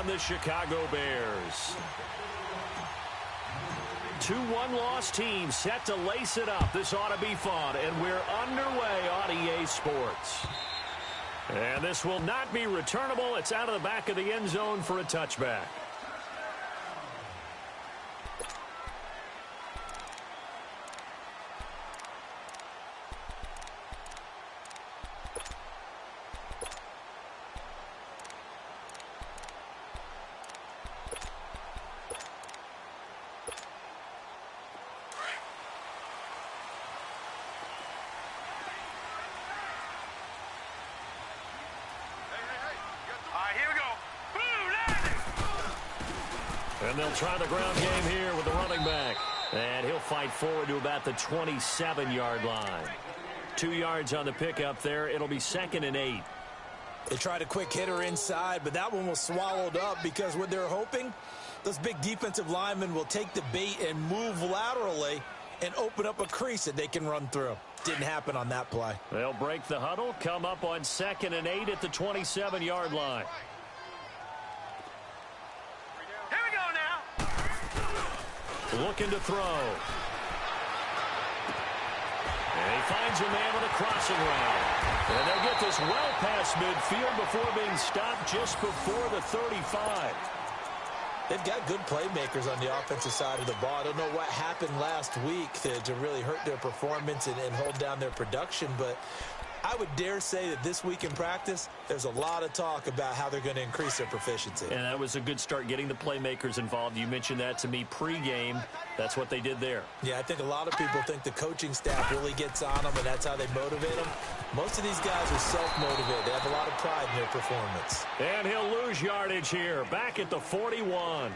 the Chicago Bears. 2-1 loss team set to lace it up. This ought to be fun, and we're underway on EA Sports. And this will not be returnable. It's out of the back of the end zone for a touchback. And they'll try the ground game here with the running back. And he'll fight forward to about the 27-yard line. 2 yards on the pickup there. It'll be 2nd and 8. They tried a quick hitter inside, but that one was swallowed up because what they're hoping, those big defensive linemen will take the bait and move laterally and open up a crease that they can run through. Didn't happen on that play. They'll break the huddle, come up on 2nd and 8 at the 27-yard line. Looking to throw. And he finds a man with a crossing route. And they'll get this well past midfield before being stopped just before the 35. They've got good playmakers on the offensive side of the ball. I don't know what happened last week to really hurt their performance and hold down their production, but I would dare say that this week in practice, there's a lot of talk about how they're going to increase their proficiency. And that was a good start, getting the playmakers involved. You mentioned that to me pregame. That's what they did there. Yeah, I think a lot of people think the coaching staff really gets on them, and that's how they motivate them. Most of these guys are self-motivated. They have a lot of pride in their performance. And he'll lose yardage here, back at the 41.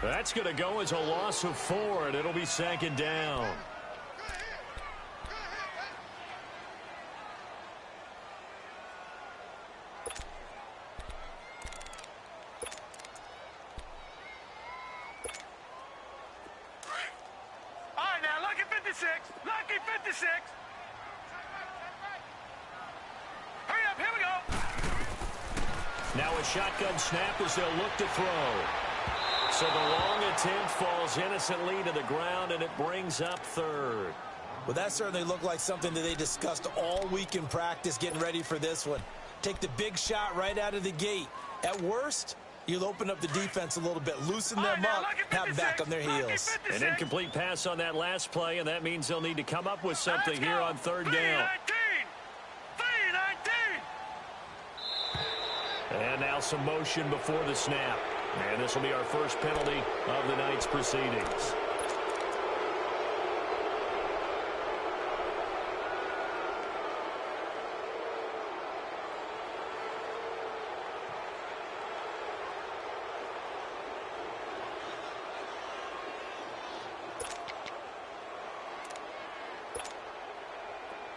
That's going to go as a loss of 4, and it'll be 2nd down. Lucky 56. Hurry up, here we go. Now a shotgun snap as they'll look to throw. So the long attempt falls innocently to the ground, and it brings up 3rd. Well, that certainly looked like something that they discussed all week in practice, getting ready for this one. Take the big shot right out of the gate. At worst, you'll open up the defense a little bit, loosen them up, have them back on their heels. An incomplete pass on that last play, and that means they'll need to come up with something here on 3rd down. 3-19. And now some motion before the snap. And this will be our first penalty of the night's proceedings.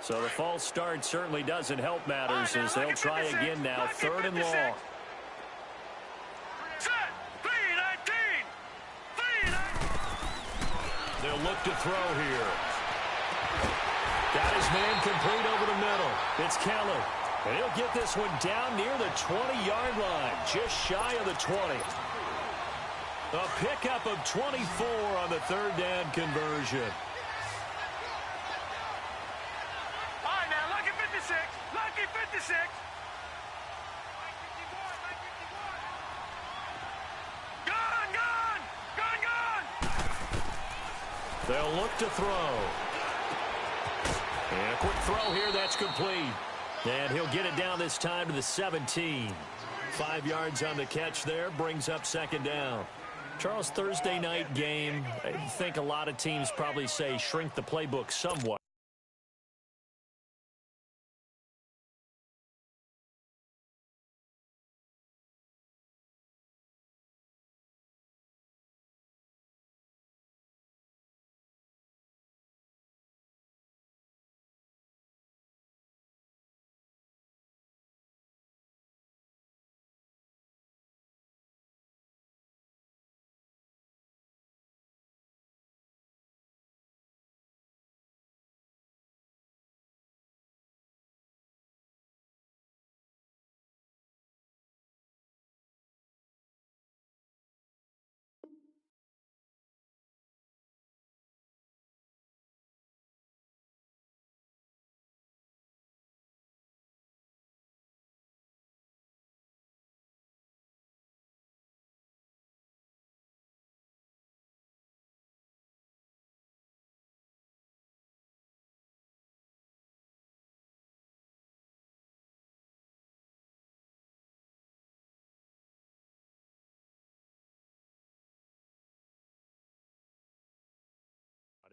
So the false start certainly doesn't help matters as they'll try again now. 3rd and long. They'll look to throw here. Got his man complete over the middle. It's Kelly. And he'll get this one down near the 20-yard line, just shy of the 20. A pickup of 24 on the 3rd down conversion. Lucky 56. Gone. They'll look to throw. And a quick throw here, that's complete. And he'll get it down this time to the 17. 5 yards on the catch there, brings up 2nd down. Charles, Thursday night game, I think a lot of teams probably say shrink the playbook somewhat.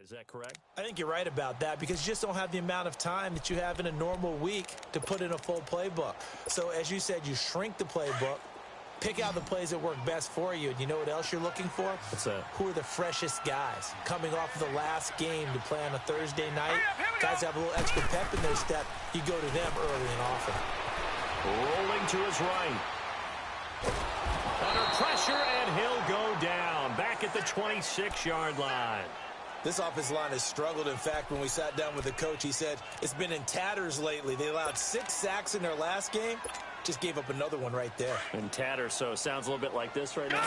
Is that correct? I think you're right about that because you just don't have the amount of time that you have in a normal week to put in a full playbook. So as you said, you shrink the playbook, pick out the plays that work best for you. And you know what else you're looking for? What's that? Who are the freshest guys coming off of the last game to play on a Thursday night? Guys have a little extra pep in their step. You go to them early and often. Rolling to his right. Under pressure, and he'll go down. Back at the 26-yard line. This offensive line has struggled. In fact, when we sat down with the coach, he said it's been in tatters lately. They allowed 6 sacks in their last game. Just gave up another one right there. In tatters, so it sounds a little bit like this right now.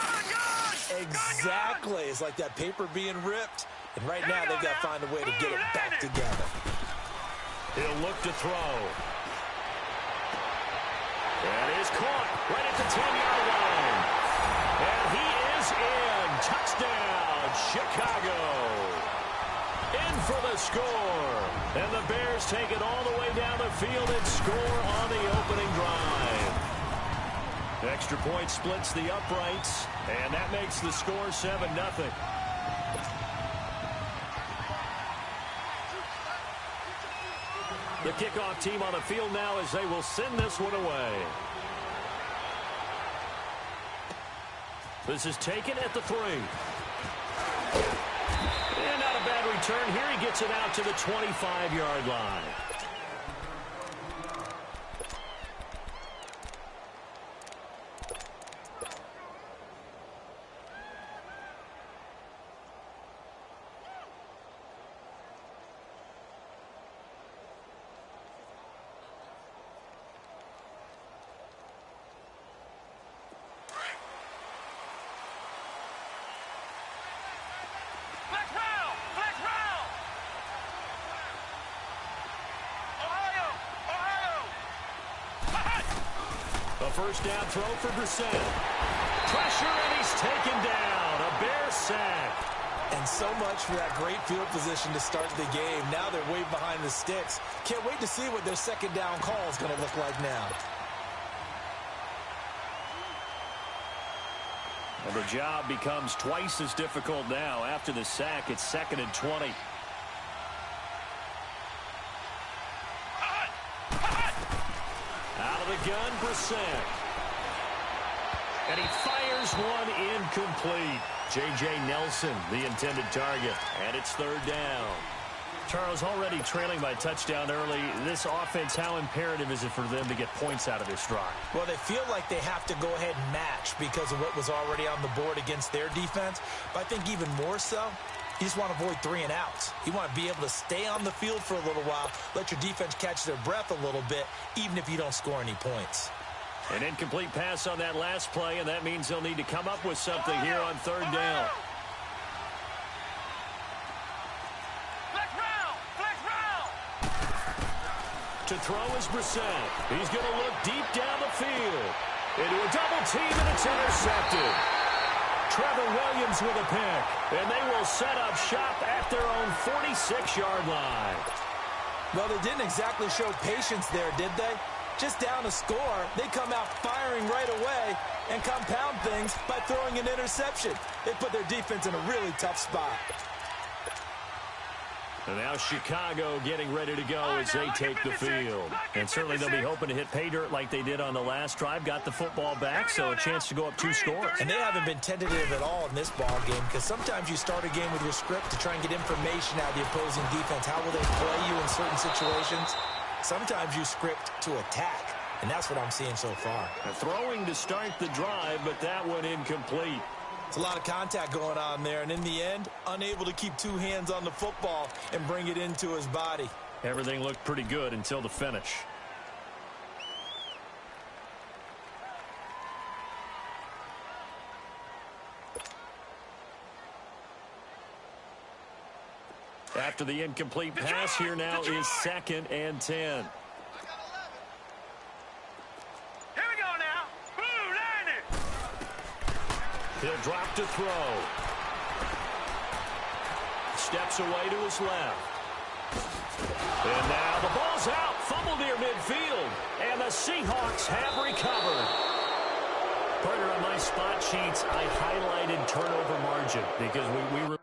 Exactly. It's like that paper being ripped. And right now, they've got to find a way to get it back together. He'll look to throw. And is caught right at the 10-yard line. And he is in. Touchdown, Chicago. In for the score. And the Bears take it all the way down the field and score on the opening drive. Extra point splits the uprights, and that makes the score 7-0. The kickoff team on the field now as they will send this one away. This is taken at the 3. And not a bad return here. He gets it out to the 25-yard line. First down throw for Brissett. Pressure, and he's taken down. A Bear sack. And so much for that great field position to start the game. Now they're way behind the sticks. Can't wait to see what their second down call is going to look like now. And the job becomes twice as difficult now. After the sack, it's 2nd and 20. Out of the gun, Brissett. And he fires one incomplete. J.J. Nelson, the intended target. And it's 3rd down. Charles, already trailing by touchdown early. This offense, how imperative is it for them to get points out of this drive? Well, they feel like they have to go ahead and match because of what was already on the board against their defense. But I think even more so, you just want to avoid 3 and outs. You want to be able to stay on the field for a little while, let your defense catch their breath a little bit, even if you don't score any points. An incomplete pass on that last play, and that means they'll need to come up with something here on 3rd down. To throw is Brissett. He's going to look deep down the field. Into a double team, and it's intercepted. Trevor Williams with a pick, and they will set up shop at their own 46-yard line. Well, they didn't exactly show patience there, did they? Just down a score, they come out firing right away and compound things by throwing an interception. They put their defense in a really tough spot. And now Chicago getting ready to go as they take the field. And certainly they'll be hoping to hit pay dirt like they did on the last drive. Got the football back, so a chance to go up 2 scores. And they haven't been tentative at all in this ball game because sometimes you start a game with your script to try and get information out of the opposing defense. How will they play you in certain situations? Sometimes you script to attack, and that's what I'm seeing so far. Throwing to start the drive, but that one incomplete. It's a lot of contact going on there, and in the end, unable to keep 2 hands on the football and bring it into his body. Everything looked pretty good until the finish. After the incomplete pass, here now is 2nd and 10. He'll drop to throw. Steps away to his left. And now the ball's out. Fumble near midfield. And the Seahawks have recovered. Partner, on my spot sheets, I highlighted turnover margin because we were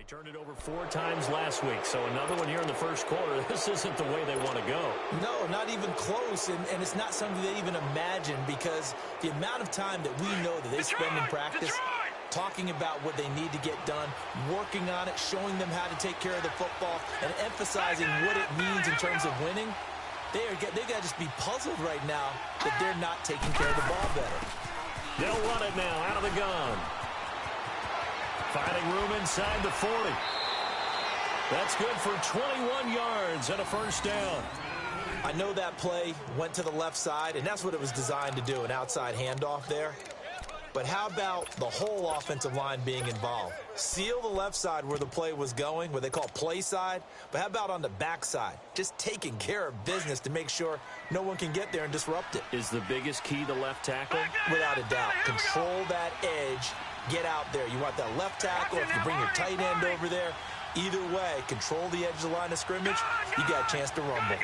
They turned it over 4 times last week, so another one here in the first quarter. This isn't the way they want to go. No, not even close, and it's not something they even imagine, because the amount of time that we know that they spend in practice talking about what they need to get done, working on it, showing them how to take care of the football, and emphasizing what it means in terms of winning, they've got to just be puzzled right now that they're not taking care of the ball better. They'll run it now out of the gun. Finding room inside the 40. That's good for 21 yards and a first down. I know that play went to the left side, and that's what it was designed to do, an outside handoff there. But how about the whole offensive line being involved? Seal the left side where the play was going, what they call play side. But how about on the back side? Just taking care of business to make sure no one can get there and disrupt it. Is the biggest key the left tackle? Without a doubt. Control that edge. Get out there. You want that left tackle. If you bring your tight end over there, either way, control the edge of the line of scrimmage. You got a chance to rumble.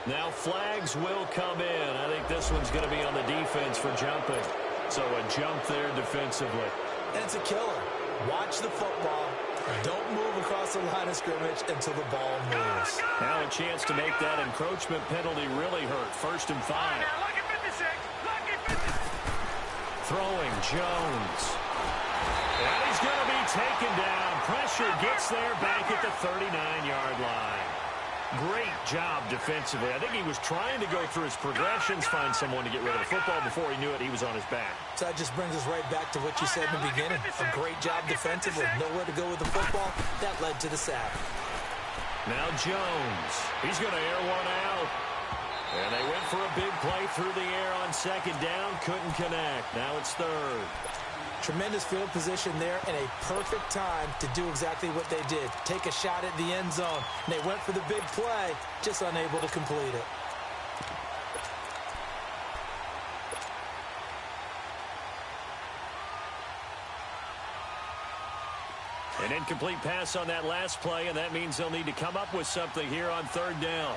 Now flags will come in. I think this one's going to be on the defense for jumping. So a jump there defensively. And it's a killer. Watch the football. Don't move across the line of scrimmage until the ball moves. Now a chance to make that encroachment penalty really hurt. 1st and 5. Throwing Jones. And he's going to be taken down. Pressure gets there back at the 39-yard line. Great job defensively. I think he was trying to go through his progressions, find someone to get rid of the football. Before he knew it, he was on his back. So that just brings us right back to what you said in the beginning. A great job defensively. Nowhere to go with the football. That led to the sack. Now Jones. He's going to air one out. And they went for a big play through the air on 2nd down. Couldn't connect. Now it's 3rd. Tremendous field position there and a perfect time to do exactly what they did. Take a shot at the end zone. And they went for the big play, just unable to complete it. An incomplete pass on that last play, and that means they'll need to come up with something here on 3rd down.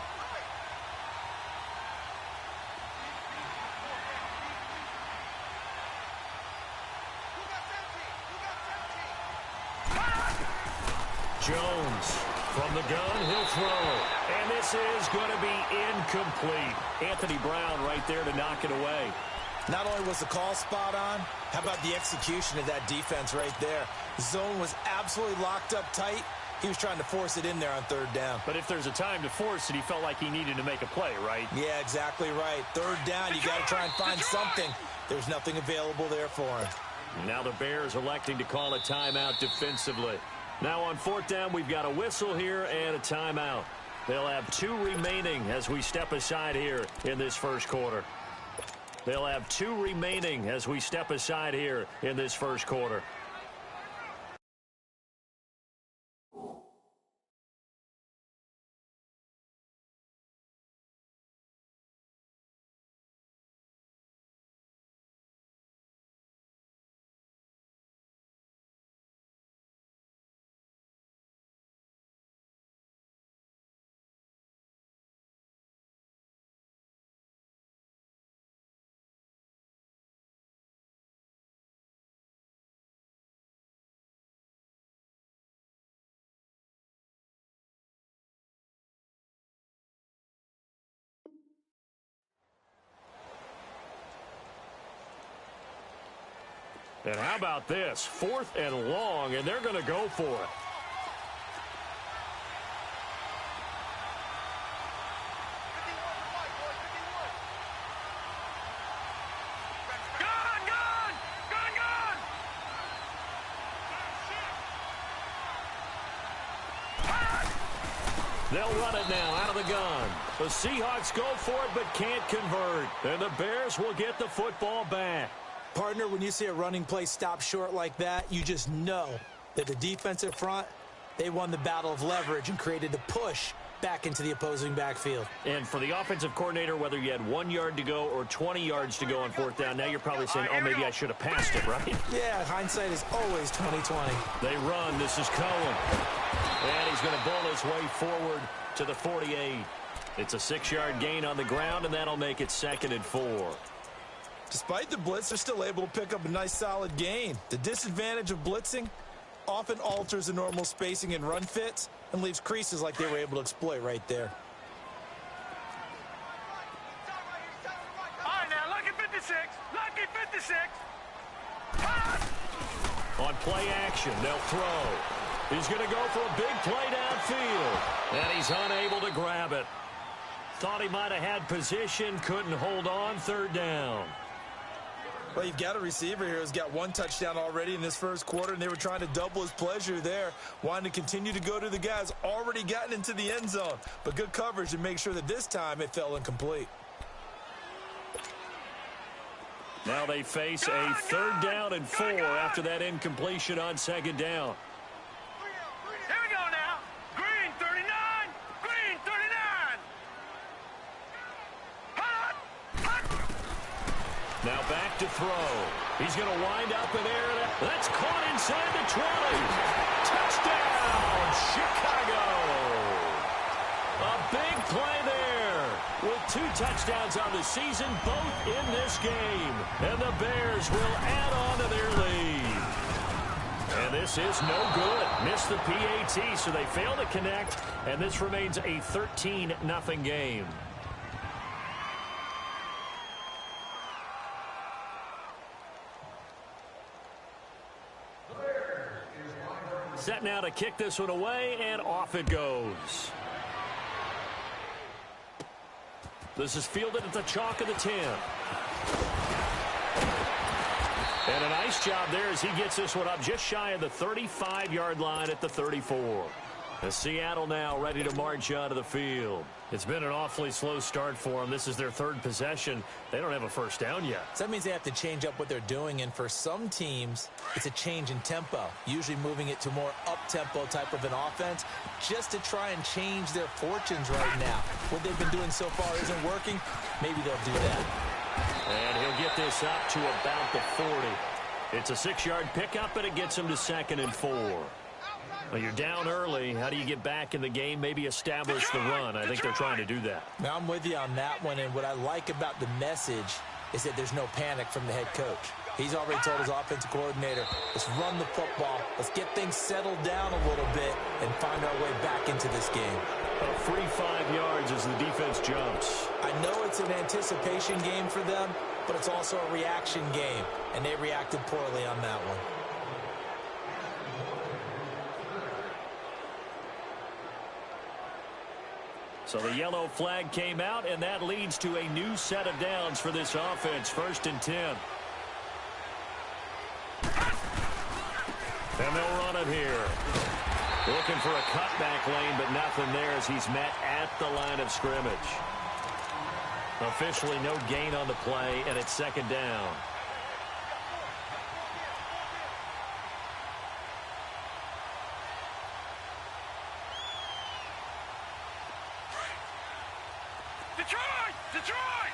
Jones from the gun, he'll throw. And this is going to be incomplete. Anthony Brown right there to knock it away. Not only was the call spot on, how about the execution of that defense right there? Zone was absolutely locked up tight. He was trying to force it in there on 3rd down. But if there's a time to force it, he felt like he needed to make a play, right? Yeah, exactly right. 3rd down, you got to try and find something. There's nothing available there for him. Now the Bears electing to call a timeout defensively. Now on 4th down, we've got a whistle here and a timeout. They'll have 2 remaining as we step aside here in this first quarter. They'll have 2 remaining as we step aside here in this first quarter. And how about this? 4th and long, and they're going to go for it. They'll run it now out of the gun. The Seahawks go for it but can't convert. And the Bears will get the football back. Partner, when you see a running play stop short like that, you just know that the defensive front, they won the battle of leverage and created a push back into the opposing backfield. And for the offensive coordinator, whether you had 1 yard to go or 20 yards to go on 4th down, now you're probably saying, oh, maybe I should have passed it, right? Yeah, hindsight is always 20/20. They run. This is Cohen. And he's going to bowl his way forward to the 48. It's a 6-yard gain on the ground, and that'll make it 2nd and 4. Despite the blitz, they're still able to pick up a nice solid gain. The disadvantage of blitzing, often alters the normal spacing and run fits and leaves creases like they were able to exploit right there. All right, now, lucky 56. Lucky 56. On play action, they'll throw. He's going to go for a big play downfield. And he's unable to grab it. Thought he might have had position, couldn't hold on, third down. Well, you've got a receiver here who's got one touchdown already in this first quarter, and they were trying to double his pleasure there, wanting to continue to go to the guys already gotten into the end zone. But good coverage to make sure that this time it fell incomplete. Now they face a third down and 4 after that incompletion on second down. Here we go now. Green 39. Green 39. Now back to throw. He's going to wind up in air. That's caught inside the 20. Touchdown, Chicago. A big play there. With 2 touchdowns on the season, both in this game. And the Bears will add on to their lead. And this is no good. Missed the PAT, so they fail to connect. And this remains a 13-0 game. Set now to kick this one away, and off it goes. This is fielded at the chalk of the 10. And a nice job there as he gets this one up just shy of the 35-yard line at the 34. The Seattle now ready to march onto the field. It's been an awfully slow start for them. This is their third possession. They don't have a first down yet. So that means they have to change up what they're doing, and for some teams, it's a change in tempo, usually moving it to more up-tempo type of an offense just to try and change their fortunes right now. What they've been doing so far isn't working. Maybe they'll do that. And he'll get this up to about the 40. It's a 6-yard pickup, and it gets him to 2nd and 4. Well, you're down early. How do you get back in the game, maybe establish the run? I think they're trying to do that. Now, I'm with you on that one, and what I like about the message is that there's no panic from the head coach. He's already told his offensive coordinator, let's run the football, let's get things settled down a little bit, and find our way back into this game. A free 5 yards as the defense jumps. I know it's an anticipation game for them, but it's also a reaction game, and they reacted poorly on that one. So the yellow flag came out, and that leads to a new set of downs for this offense. 1st and 10. And they'll run it here. Looking for a cutback lane, but nothing there as he's met at the line of scrimmage. Officially no gain on the play, and it's 2nd down. Detroit! Detroit!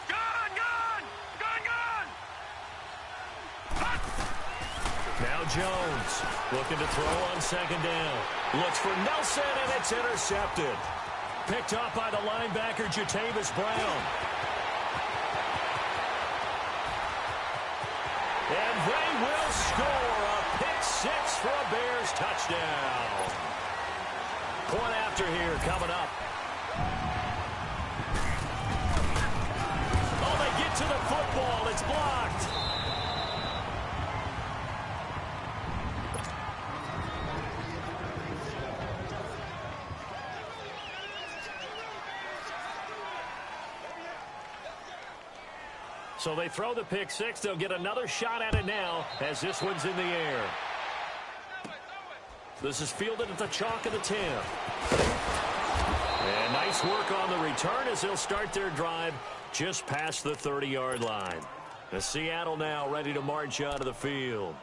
Gun! Gun! Gun! Gun! Now Jones looking to throw on 2nd down. Looks for Nelson, and it's intercepted. Picked up by the linebacker, Jatavis Brown. And they will score a pick-6 for a Bears touchdown. Point after here coming up. Oh, they get to the football. It's blocked. So they throw the pick-6. They'll get another shot at it now as this one's in the air. This is fielded at the chalk of the 10. And nice work on the return as they'll start their drive just past the 30-yard line. The Seattle now ready to march onto the field.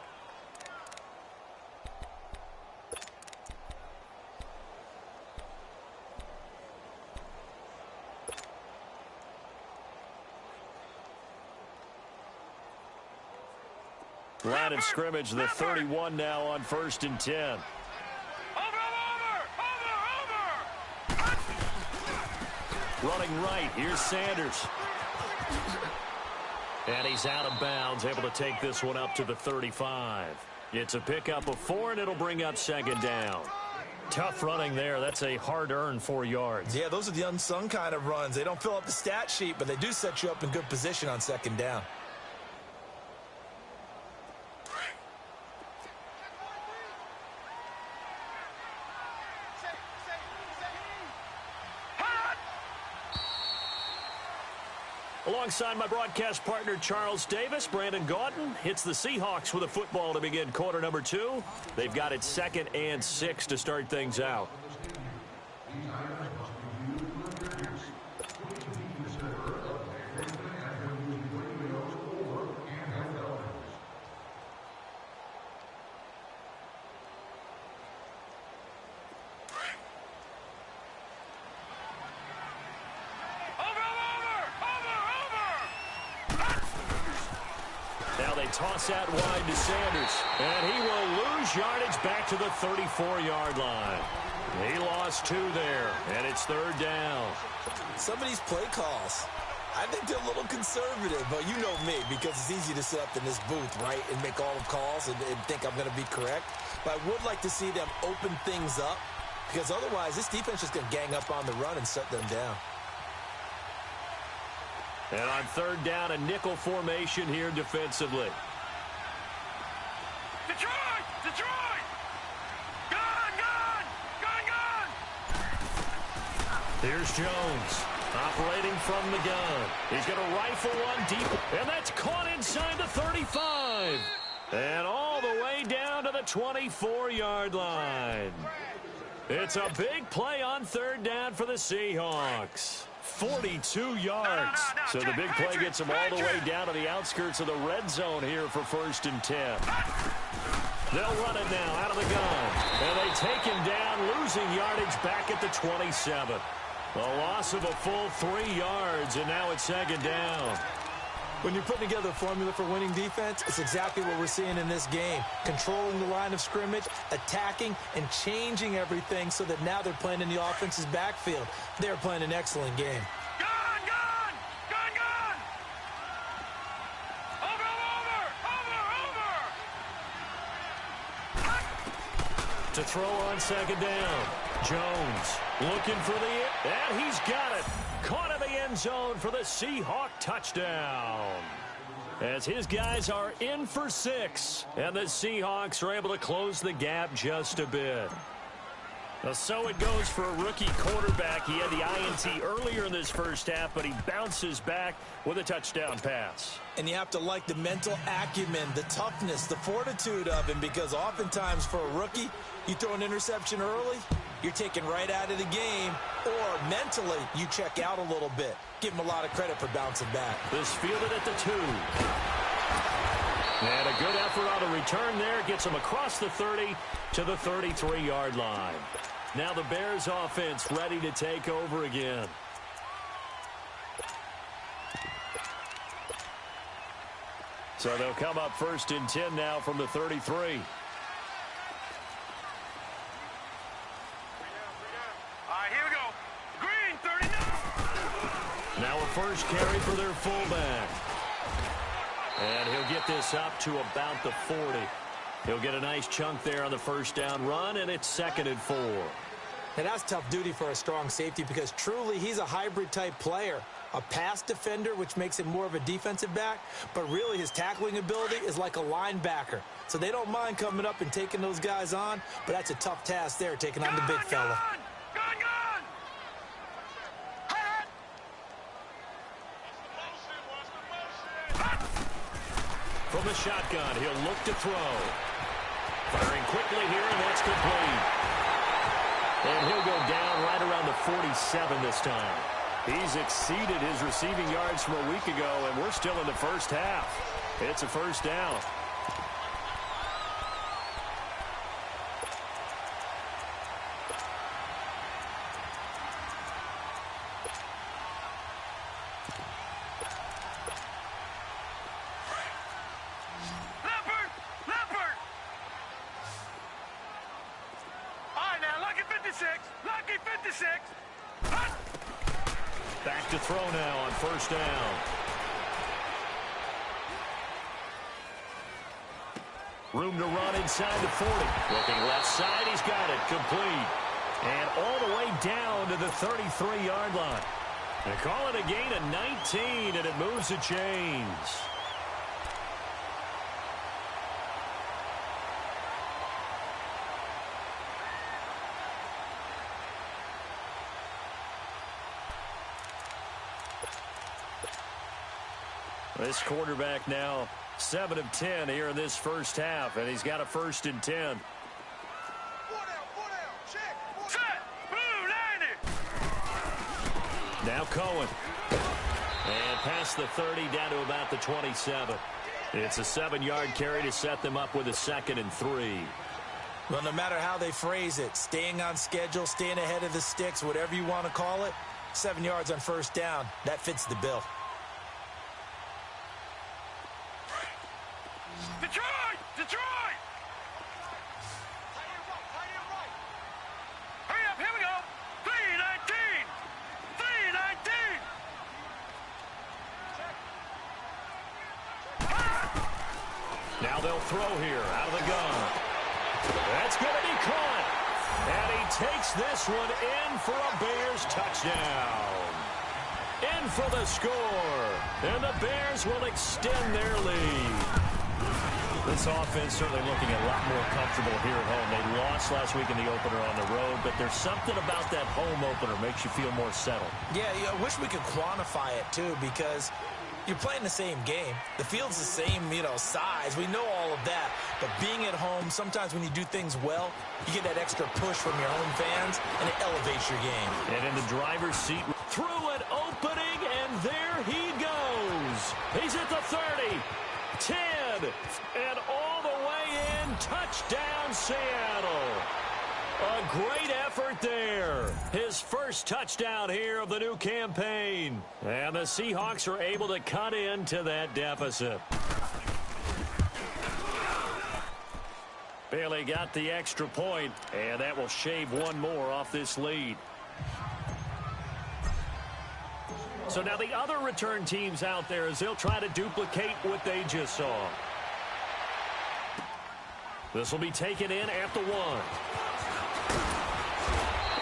Line of scrimmage, the 31 now on 1st and 10. Running right, here's Sanders. And he's out of bounds, able to take this one up to the 35. It's a pickup of 4, and it'll bring up second down. Tough running there. That's a hard-earned 4 yards. Yeah, those are the unsung kind of runs. They don't fill up the stat sheet, but they do set you up in good position on second down. Alongside my broadcast partner, Charles Davis, Brandon Gaudin hits the Seahawks with a football to begin quarter number 2. They've got it 2nd and 6 to start things out. Toss out wide to Sanders, and he will lose yardage back to the 34-yard line. He lost 2 there, and it's 3rd down. Some of these play calls, I think they're a little conservative, but you know me, because it's easy to sit up in this booth, right, and make all the calls and think I'm going to be correct. But I would like to see them open things up, because otherwise this defense is going to gang up on the run and shut them down. And on 3rd down, a nickel formation here defensively. Detroit! Detroit! Gun! Gun! Gun! Gun! Here's Jones, operating from the gun. He's going to rifle one deep, and that's caught inside the 35. And all the way down to the 24-yard line. It's a big play on 3rd down for the Seahawks. 42 yards. So the big play gets them all the way down to the outskirts of the red zone here for 1st and 10. They'll run it now out of the gun. And they take him down, losing yardage back at the 27. A loss of a full 3 yards, and now it's 2nd down. When you're putting together a formula for winning defense, it's exactly what we're seeing in this game. Controlling the line of scrimmage, attacking, and changing everything so that now they're playing in the offense's backfield. They're playing an excellent game. Gun! Gun! Gun! Gun! Over! To throw on 2nd down. Jones looking for the, and he's got it. Caught in the end zone for the Seahawk touchdown. As his guys are in for 6, and the Seahawks are able to close the gap just a bit. Well, so it goes for a rookie quarterback. He had the INT earlier in this first half, but he bounces back with a touchdown pass. And you have to like the mental acumen, the toughness, the fortitude of him, because oftentimes for a rookie, you throw an interception early, you're taken right out of the game, or mentally you check out a little bit. Give him a lot of credit for bouncing back. This fielded at the 2. And a good effort on a return there. Gets him across the 30 to the 33-yard line. Now the Bears offense ready to take over again. So they'll come up 1st and 10 now from the 33. All right, here we go. Green, 39. Now a first carry for their fullback. And he'll get this up to about the 40. He'll get a nice chunk there on the first down run, and it's 2nd and 4. And that's tough duty for a strong safety, because truly he's a hybrid-type player. A pass defender, which makes him more of a defensive back, but really his tackling ability is like a linebacker. So they don't mind coming up and taking those guys on, but that's a tough task there, taking on the big fella. Gun! From the shotgun, he'll look to throw. Firing quickly here, and that's complete. And he'll go down right around the 47 this time. He's exceeded his receiving yards from a week ago, and we're still in the first half. It's a first down. Leopard! All right, now, lucky 56. Lucky 56. Back to throw now on first down. Room to run inside the 40. Looking left side, he's got it. Complete. And all the way down to the 33-yard line. They call it a gain of 19, and it moves the chains. This quarterback now 7 of 10 here in this first half, and he's got a 1st and 10. Now Cohen. And past the 30 down to about the 27. It's a 7-yard carry to set them up with a 2nd and 3. Well, no matter how they phrase it, staying on schedule, staying ahead of the sticks, whatever you want to call it, 7 yards on 1st down, that fits the bill. Detroit! Detroit! Hurry up, here we go. 3:19. 3:19. Now they'll throw here out of the gun. That's going to be caught. And he takes this one in for a Bears touchdown. In for the score. And the Bears will extend their lead. This offense certainly looking a lot more comfortable here at home. They lost last week in the opener on the road, but there's something about that home opener makes you feel more settled. Yeah, I wish we could quantify it, too, because you're playing the same game. The field's the same, size. We know all of that. But being at home, sometimes when you do things well, you get that extra push from your home fans, and it elevates your game. And in the driver's seat, through an opening, and there he goes. He's at the 30, 10, and all the way in. Touchdown, Seattle. A great effort there. His first touchdown here of the new campaign. And the Seahawks are able to cut into that deficit. Bailey got the extra point, and that will shave one more off this lead. So now the other return teams out there as they'll try to duplicate what they just saw. This will be taken in at the 1.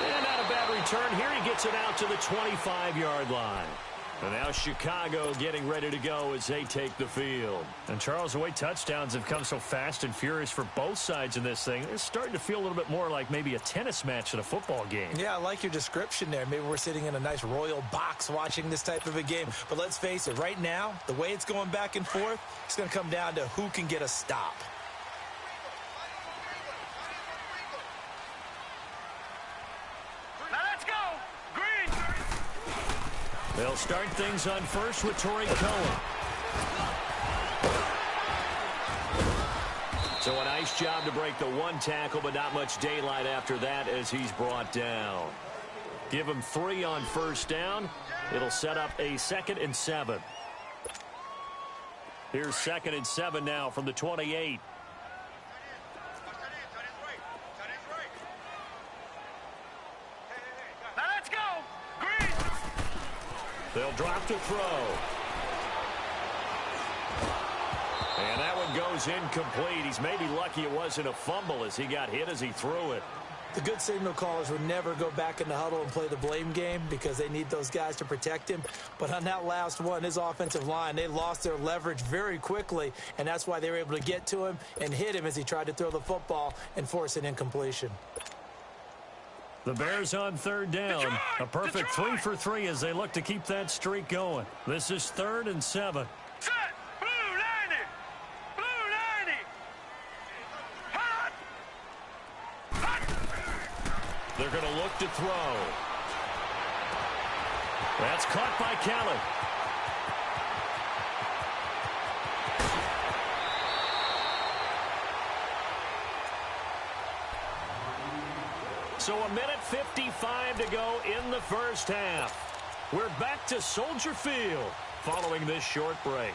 And not a bad return here. He gets it out to the 25-yard line. And now Chicago getting ready to go as they take the field. And Charles, the way touchdowns have come so fast and furious for both sides in this thing, it's starting to feel a little bit more like maybe a tennis match than a football game. Yeah, I like your description there. Maybe we're sitting in a nice royal box watching this type of a game. But let's face it, right now, the way it's going back and forth, it's going to come down to who can get a stop. They'll start things on first with Torrey Cohen. So a nice job to break the 1 tackle, but not much daylight after that as he's brought down. Give him 3 on 1st down. It'll set up a 2nd and 7. Here's 2nd and 7 now from the 28. They'll drop to throw. And that one goes incomplete. He's maybe lucky it wasn't a fumble as he got hit as he threw it. The good signal callers would never go back in the huddle and play the blame game because they need those guys to protect him. But on that last one, his offensive line, they lost their leverage very quickly, and that's why they were able to get to him and hit him as he tried to throw the football and force an incompletion. The Bears on 3rd down. Detroit! A perfect Detroit! 3 for 3 as they look to keep that streak going. This is 3rd and 7. Set! Blue 90! Blue 90! Hot! Hot! They're going to look to throw. That's caught by Kelly. So a minute 55 to go in the first half. We're back to Soldier Field following this short break.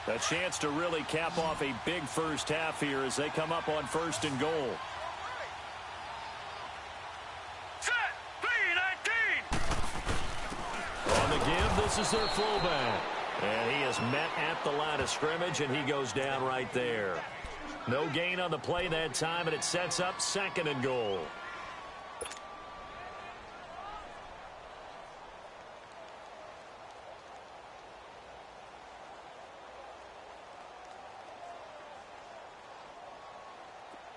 A chance to really cap off a big first half here as they come up on 1st and goal. This is their fullback. And he is met at the line of scrimmage, and he goes down right there. No gain on the play that time, and it sets up 2nd and goal.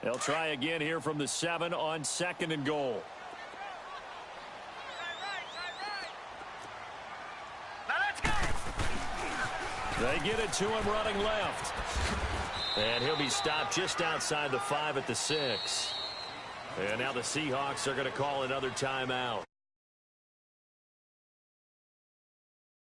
They'll try again here from the 7 on 2nd and goal. Now let's go. They get it to him running left. And he'll be stopped just outside the 5 at the 6. And now the Seahawks are going to call another timeout.